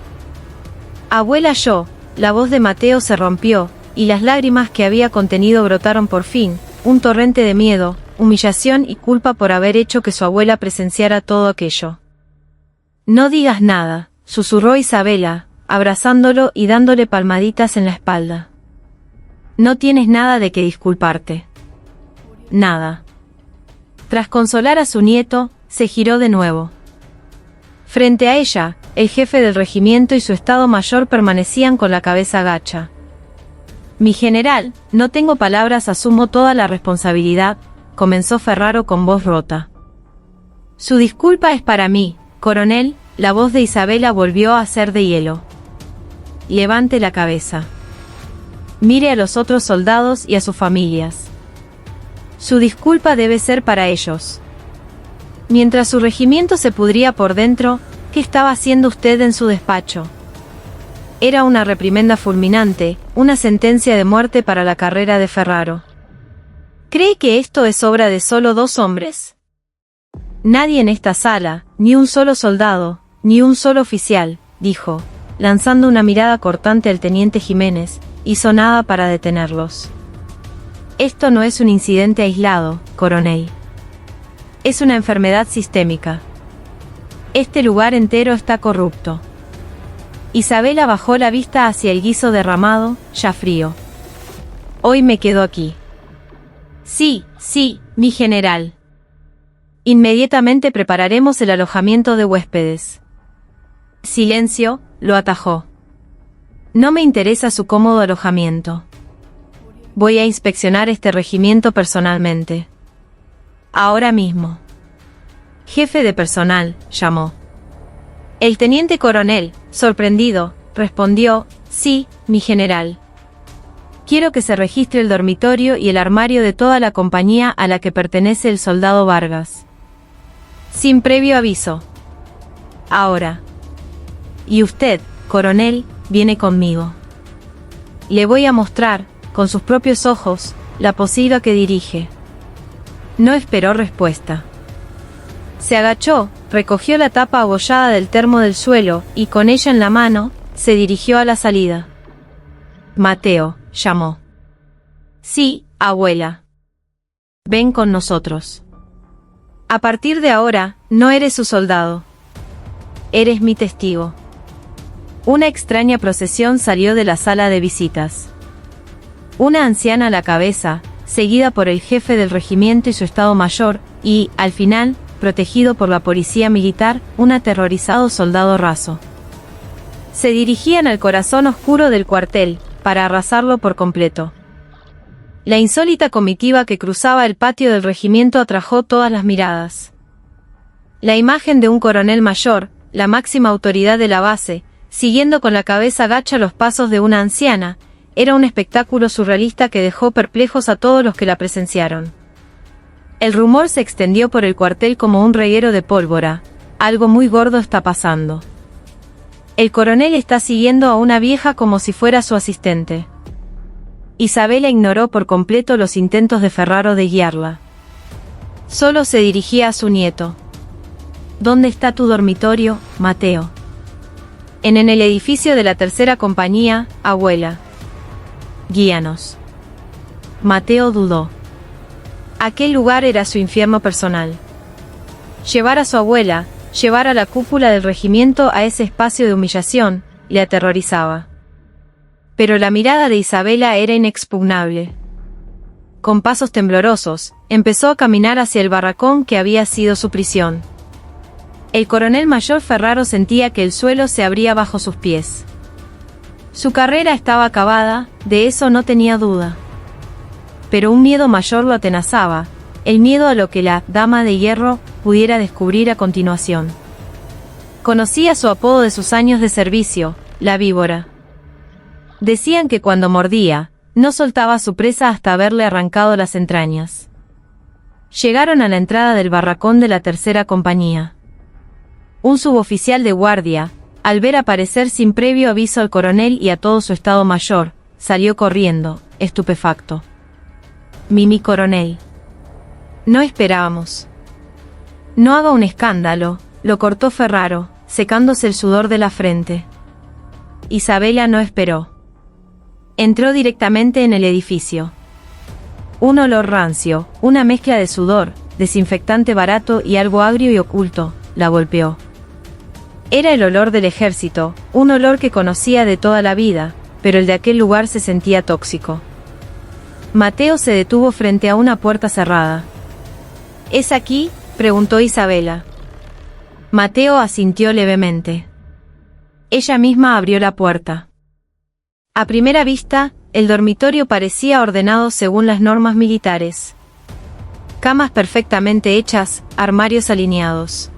Abuela, la voz de Mateo se rompió, y las lágrimas que había contenido brotaron por fin, un torrente de miedo, humillación y culpa por haber hecho que su abuela presenciara todo aquello. No digas nada, susurró Isabela, abrazándolo y dándole palmaditas en la espalda. No tienes nada de que disculparte. Nada. Tras consolar a su nieto, se giró de nuevo. Frente a ella, el jefe del regimiento y su estado mayor permanecían con la cabeza gacha. Mi general, no tengo palabras, asumo toda la responsabilidad, comenzó Ferraro con voz rota. Su disculpa es para mí, coronel, la voz de Isabela volvió a ser de hielo. Levante la cabeza. Mire a los otros soldados y a sus familias. Su disculpa debe ser para ellos. Mientras su regimiento se pudría por dentro, ¿qué estaba haciendo usted en su despacho? Era una reprimenda fulminante, una sentencia de muerte para la carrera de Ferraro. ¿Cree que esto es obra de solo dos hombres? Nadie en esta sala, ni un solo soldado, ni un solo oficial, dijo, lanzando una mirada cortante al teniente Jiménez, hizo nada para detenerlos. Esto no es un incidente aislado, coronel. Es una enfermedad sistémica. Este lugar entero está corrupto. Isabela bajó la vista hacia el guiso derramado, ya frío. Hoy me quedo aquí. Sí, mi general. Inmediatamente prepararemos el alojamiento de huéspedes. Silencio, lo atajó. No me interesa su cómodo alojamiento. Voy a inspeccionar este regimiento personalmente. Ahora mismo. Jefe de personal, llamó. El teniente coronel, sorprendido, respondió, sí, mi general. Quiero que se registre el dormitorio y el armario de toda la compañía a la que pertenece el soldado Vargas. Sin previo aviso. Ahora. Y usted, coronel, viene conmigo. Le voy a mostrar, con sus propios ojos, la posilga que dirige. No esperó respuesta. Se agachó, recogió la tapa abollada del termo del suelo, y con ella en la mano, se dirigió a la salida. Mateo, llamó. Sí, abuela. Ven con nosotros. A partir de ahora, no eres su soldado. Eres mi testigo. Una extraña procesión salió de la sala de visitas. Una anciana a la cabeza, seguida por el jefe del regimiento y su estado mayor, y, al final, protegido por la policía militar, un aterrorizado soldado raso. Se dirigían al corazón oscuro del cuartel, para arrasarlo por completo. La insólita comitiva que cruzaba el patio del regimiento atrajo todas las miradas. La imagen de un coronel mayor, la máxima autoridad de la base, siguiendo con la cabeza gacha los pasos de una anciana, era un espectáculo surrealista que dejó perplejos a todos los que la presenciaron. El rumor se extendió por el cuartel como un reguero de pólvora. Algo muy gordo está pasando. El coronel está siguiendo a una vieja como si fuera su asistente. Isabela ignoró por completo los intentos de Ferraro de guiarla. Solo se dirigía a su nieto. ¿Dónde está tu dormitorio, Mateo? En el edificio de la tercera compañía, abuela. Guíanos. Mateo dudó. Aquel lugar era su infierno personal. Llevar a su abuela, llevar a la cúpula del regimiento a ese espacio de humillación, le aterrorizaba. Pero la mirada de Isabela era inexpugnable. Con pasos temblorosos, empezó a caminar hacia el barracón que había sido su prisión. El coronel mayor Ferraro sentía que el suelo se abría bajo sus pies. Su carrera estaba acabada, de eso no tenía duda. Pero un miedo mayor lo atenazaba, el miedo a lo que la Dama de Hierro pudiera descubrir a continuación. Conocía su apodo de sus años de servicio, la víbora. Decían que cuando mordía, no soltaba a su presa hasta haberle arrancado las entrañas. Llegaron a la entrada del barracón de la tercera compañía. Un suboficial de guardia, al ver aparecer sin previo aviso al coronel y a todo su estado mayor, salió corriendo, estupefacto. Mi coronel. No esperábamos. No haga un escándalo, lo cortó Ferraro, secándose el sudor de la frente. Isabela no esperó. Entró directamente en el edificio. Un olor rancio, una mezcla de sudor, desinfectante barato y algo agrio y oculto, la golpeó. Era el olor del ejército, un olor que conocía de toda la vida, pero el de aquel lugar se sentía tóxico. Mateo se detuvo frente a una puerta cerrada. ¿Es aquí?, preguntó Isabela. Mateo asintió levemente. Ella misma abrió la puerta. A primera vista, el dormitorio parecía ordenado según las normas militares. Camas perfectamente hechas, armarios alineados.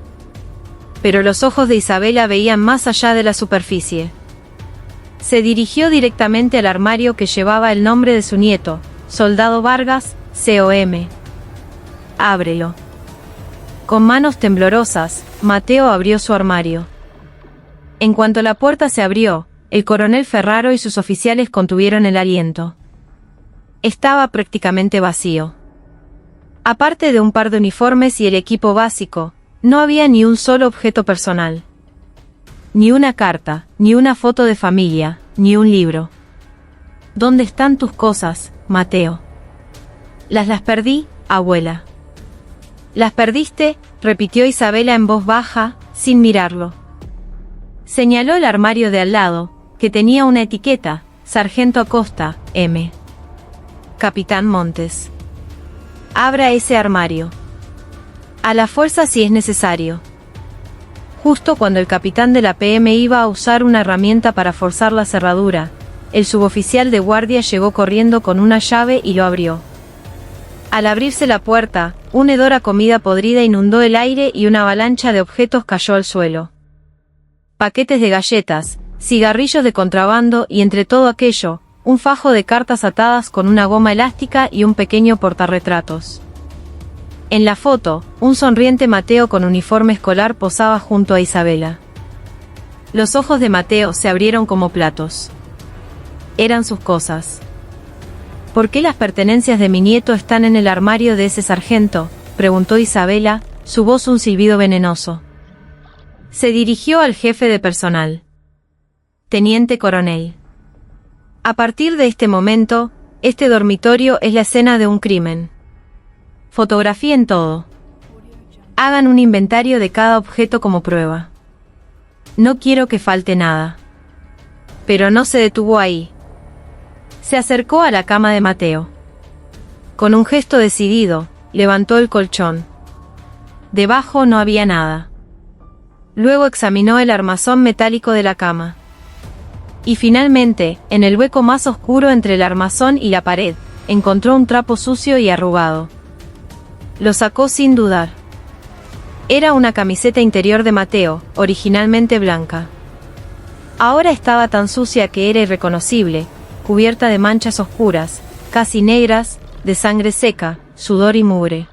Pero los ojos de Isabela veían más allá de la superficie. Se dirigió directamente al armario que llevaba el nombre de su nieto, Soldado Vargas, COM. Ábrelo. Con manos temblorosas, Mateo abrió su armario. En cuanto la puerta se abrió, el coronel Ferraro y sus oficiales contuvieron el aliento. Estaba prácticamente vacío. Aparte de un par de uniformes y el equipo básico, no había ni un solo objeto personal. Ni una carta, ni una foto de familia, ni un libro. ¿Dónde están tus cosas, Mateo? Las perdí, abuela. ¿Las perdiste?, repitió Isabela en voz baja, sin mirarlo. Señaló el armario de al lado, que tenía una etiqueta, Sargento Acosta, M. Capitán Montes. Abra ese armario. A la fuerza si es necesario. Justo cuando el capitán de la PM iba a usar una herramienta para forzar la cerradura, el suboficial de guardia llegó corriendo con una llave y lo abrió. Al abrirse la puerta, un hedor a comida podrida inundó el aire y una avalancha de objetos cayó al suelo. Paquetes de galletas, cigarrillos de contrabando y entre todo aquello, un fajo de cartas atadas con una goma elástica y un pequeño portarretratos. En la foto, un sonriente Mateo con uniforme escolar posaba junto a Isabela. Los ojos de Mateo se abrieron como platos. Eran sus cosas. ¿Por qué las pertenencias de mi nieto están en el armario de ese sargento?, preguntó Isabela, su voz un silbido venenoso. Se dirigió al jefe de personal. Teniente coronel. A partir de este momento, este dormitorio es la escena de un crimen. Fotografíen todo. Hagan un inventario de cada objeto como prueba. No quiero que falte nada. Pero no se detuvo ahí. Se acercó a la cama de Mateo. Con un gesto decidido, levantó el colchón. Debajo no había nada. Luego examinó el armazón metálico de la cama. Y finalmente, en el hueco más oscuro entre el armazón y la pared, encontró un trapo sucio y arrugado. Lo sacó sin dudar. Era una camiseta interior de Mateo, originalmente blanca. Ahora estaba tan sucia que era irreconocible, cubierta de manchas oscuras, casi negras, de sangre seca, sudor y mugre.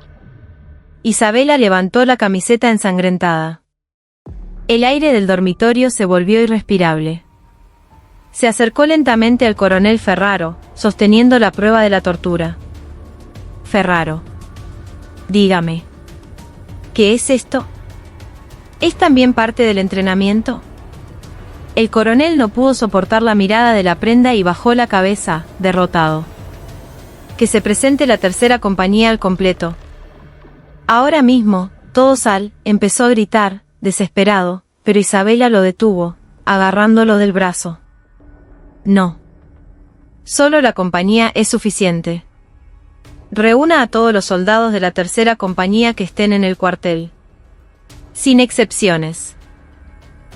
Isabela levantó la camiseta ensangrentada. El aire del dormitorio se volvió irrespirable. Se acercó lentamente al coronel Ferraro, sosteniendo la prueba de la tortura. Ferraro. Dígame. ¿Qué es esto? ¿Es también parte del entrenamiento? El coronel no pudo soportar la mirada de la prenda y bajó la cabeza, derrotado. Que se presente la tercera compañía al completo. Ahora mismo, todo sal, empezó a gritar, desesperado, pero Isabela lo detuvo, agarrándolo del brazo. No. Solo la compañía es suficiente. Reúna a todos los soldados de la tercera compañía que estén en el cuartel. Sin excepciones.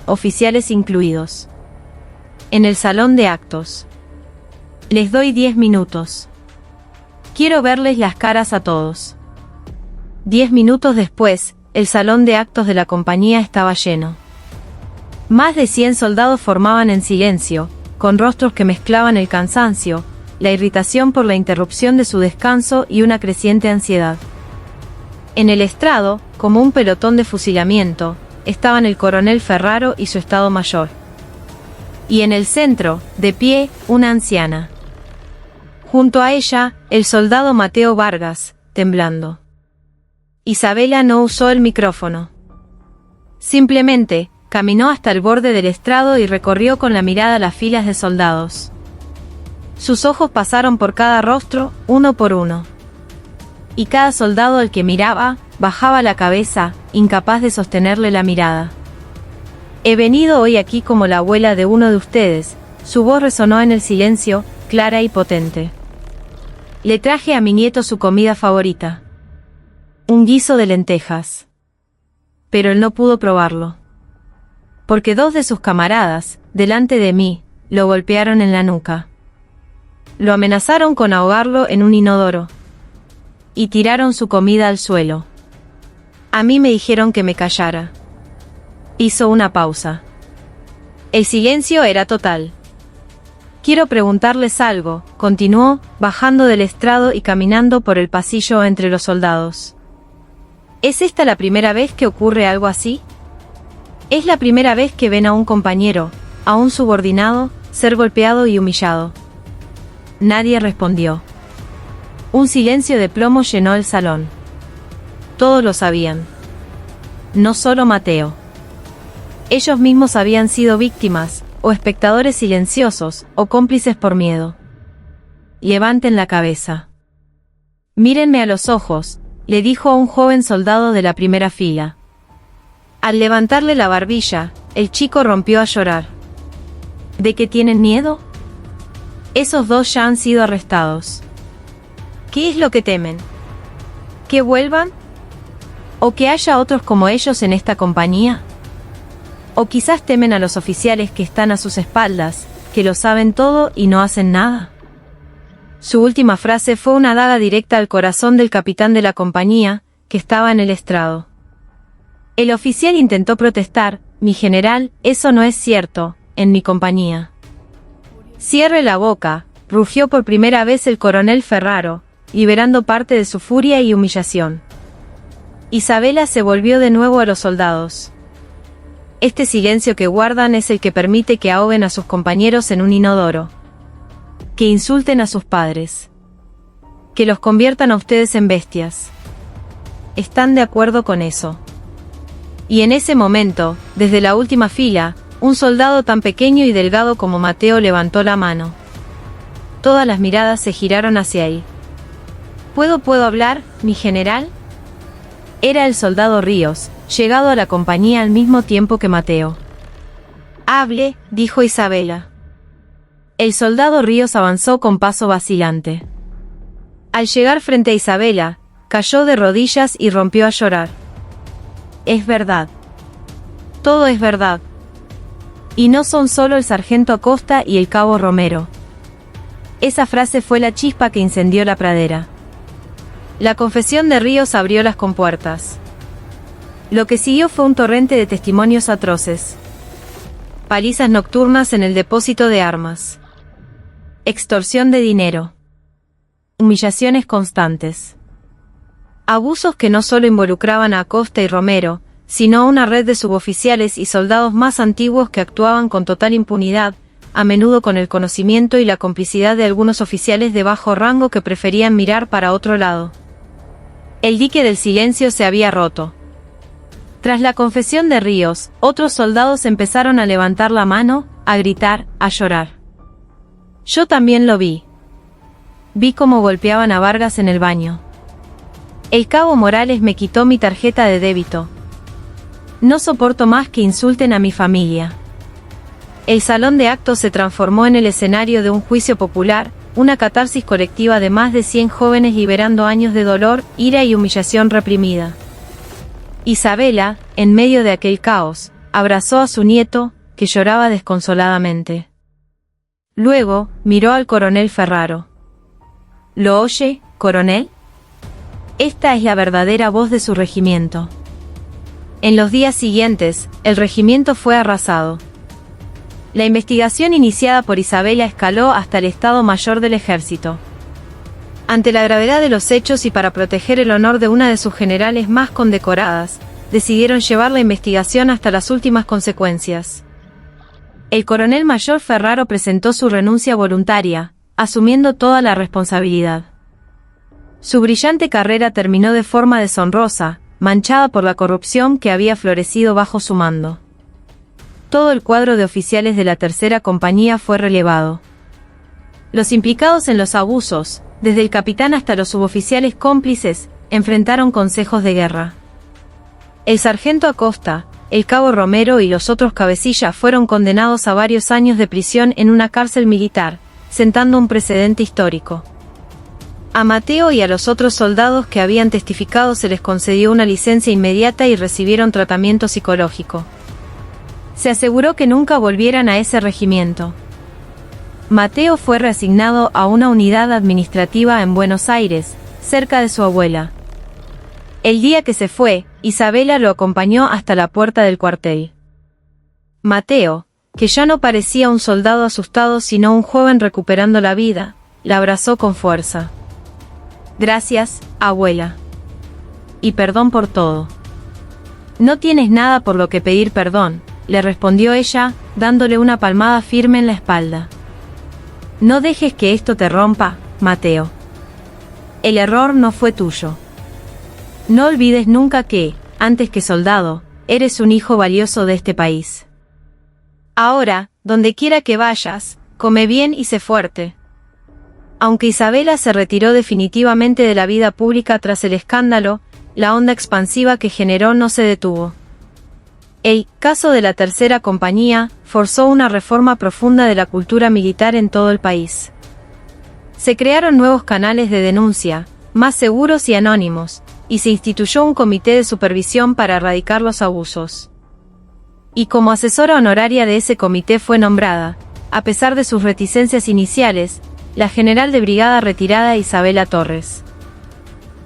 Oficiales incluidos. En el salón de actos. Les doy 10 minutos. Quiero verles las caras a todos. 10 minutos después, el salón de actos de la compañía estaba lleno. Más de 100 soldados formaban en silencio, con rostros que mezclaban el cansancio, la irritación por la interrupción de su descanso y una creciente ansiedad. En el estrado, como un pelotón de fusilamiento, estaban el coronel Ferraro y su estado mayor. Y en el centro, de pie, una anciana. Junto a ella, el soldado Mateo Vargas, temblando. Isabela no usó el micrófono. Simplemente, caminó hasta el borde del estrado y recorrió con la mirada las filas de soldados. Sus ojos pasaron por cada rostro, uno por uno. Y cada soldado al que miraba, bajaba la cabeza, incapaz de sostenerle la mirada. He venido hoy aquí como la abuela de uno de ustedes, su voz resonó en el silencio, clara y potente. Le traje a mi nieto su comida favorita. Un guiso de lentejas. Pero él no pudo probarlo. Porque 2 de sus camaradas, delante de mí, lo golpearon en la nuca. Lo amenazaron con ahogarlo en un inodoro. Y tiraron su comida al suelo. A mí me dijeron que me callara. Hizo una pausa. El silencio era total. Quiero preguntarles algo, continuó, bajando del estrado y caminando por el pasillo entre los soldados. ¿Es esta la primera vez que ocurre algo así? ¿Es la primera vez que ven a un compañero, a un subordinado, ser golpeado y humillado? Nadie respondió. Un silencio de plomo llenó el salón. Todos lo sabían. No solo Mateo. Ellos mismos habían sido víctimas, o espectadores silenciosos, o cómplices por miedo. Levanten la cabeza. Mírenme a los ojos, le dijo a un joven soldado de la primera fila. Al levantarle la barbilla, el chico rompió a llorar. ¿De qué tienen miedo? Esos 2 ya han sido arrestados. ¿Qué es lo que temen? ¿Que vuelvan? ¿O que haya otros como ellos en esta compañía? O quizás temen a los oficiales que están a sus espaldas, que lo saben todo y no hacen nada. Su última frase fue una daga directa al corazón del capitán de la compañía, que estaba en el estrado. El oficial intentó protestar: mi general, eso no es cierto, en mi compañía. Cierre la boca, rugió por primera vez el coronel Ferraro, liberando parte de su furia y humillación. Isabela se volvió de nuevo a los soldados. Este silencio que guardan es el que permite que ahoguen a sus compañeros en un inodoro. Que insulten a sus padres. Que los conviertan a ustedes en bestias. ¿Están de acuerdo con eso? Y en ese momento, desde la última fila, un soldado tan pequeño y delgado como Mateo levantó la mano. Todas las miradas se giraron hacia él. ¿Puedo hablar, mi general? Era el soldado Ríos, llegado a la compañía al mismo tiempo que Mateo. Hable, dijo Isabela. El soldado Ríos avanzó con paso vacilante. Al llegar frente a Isabela, cayó de rodillas y rompió a llorar. Es verdad. Todo es verdad. Y no son solo el sargento Acosta y el cabo Romero. Esa frase fue la chispa que incendió la pradera. La confesión de Ríos abrió las compuertas. Lo que siguió fue un torrente de testimonios atroces. Palizas nocturnas en el depósito de armas. Extorsión de dinero. Humillaciones constantes. Abusos que no solo involucraban a Acosta y Romero, sino a una red de suboficiales y soldados más antiguos que actuaban con total impunidad, a menudo con el conocimiento y la complicidad de algunos oficiales de bajo rango que preferían mirar para otro lado. El dique del silencio se había roto. Tras la confesión de Ríos, otros soldados empezaron a levantar la mano, a gritar, a llorar. Yo también lo vi. Vi cómo golpeaban a Vargas en el baño. El cabo Morales me quitó mi tarjeta de débito. No soporto más que insulten a mi familia. El salón de actos se transformó en el escenario de un juicio popular, una catarsis colectiva de más de 100 jóvenes liberando años de dolor, ira y humillación reprimida. Isabela, en medio de aquel caos, abrazó a su nieto, que lloraba desconsoladamente. Luego, miró al coronel Ferraro. ¿Lo oye, coronel? Esta es la verdadera voz de su regimiento. En los días siguientes, el regimiento fue arrasado. La investigación iniciada por Isabela escaló hasta el Estado Mayor del Ejército. Ante la gravedad de los hechos y para proteger el honor de una de sus generales más condecoradas, decidieron llevar la investigación hasta las últimas consecuencias. El coronel mayor Ferraro presentó su renuncia voluntaria, asumiendo toda la responsabilidad. Su brillante carrera terminó de forma deshonrosa, manchada por la corrupción que había florecido bajo su mando. Todo el cuadro de oficiales de la tercera compañía fue relevado. Los implicados en los abusos, desde el capitán hasta los suboficiales cómplices, enfrentaron consejos de guerra. El sargento Acosta, el cabo Romero y los otros cabecillas fueron condenados a varios años de prisión en una cárcel militar, sentando un precedente histórico. A Mateo y a los otros soldados que habían testificado se les concedió una licencia inmediata y recibieron tratamiento psicológico. Se aseguró que nunca volvieran a ese regimiento. Mateo fue reasignado a una unidad administrativa en Buenos Aires, cerca de su abuela. El día que se fue, Isabela lo acompañó hasta la puerta del cuartel. Mateo, que ya no parecía un soldado asustado sino un joven recuperando la vida, la abrazó con fuerza. Gracias, abuela. Y perdón por todo. No tienes nada por lo que pedir perdón, le respondió ella, dándole una palmada firme en la espalda. No dejes que esto te rompa, Mateo. El error no fue tuyo. No olvides nunca que, antes que soldado, eres un hijo valioso de este país. Ahora, donde quiera que vayas, come bien y sé fuerte. Aunque Isabela se retiró definitivamente de la vida pública tras el escándalo, la onda expansiva que generó no se detuvo. El caso de la tercera compañía forzó una reforma profunda de la cultura militar en todo el país. Se crearon nuevos canales de denuncia, más seguros y anónimos, y se instituyó un comité de supervisión para erradicar los abusos. y como asesora honoraria de ese comité fue nombrada, a pesar de sus reticencias iniciales, la general de brigada retirada Isabela Torres.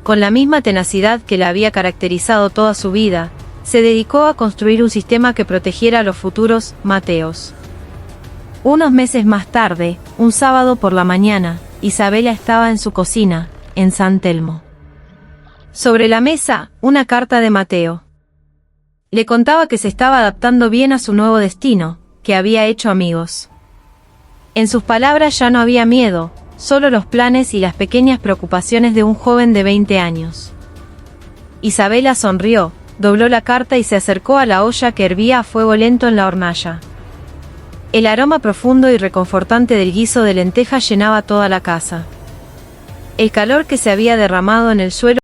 Con la misma tenacidad que la había caracterizado toda su vida, se dedicó a construir un sistema que protegiera a los futuros Mateos. Unos meses más tarde, un sábado por la mañana, Isabela estaba en su cocina, en San Telmo. Sobre la mesa, una carta de Mateo. Le contaba que se estaba adaptando bien a su nuevo destino, que había hecho amigos. En sus palabras ya no había miedo, solo los planes y las pequeñas preocupaciones de un joven de 20 años. Isabela sonrió, dobló la carta y se acercó a la olla que hervía a fuego lento en la hornalla. El aroma profundo y reconfortante del guiso de lentejas llenaba toda la casa. El calor que se había derramado en el suelo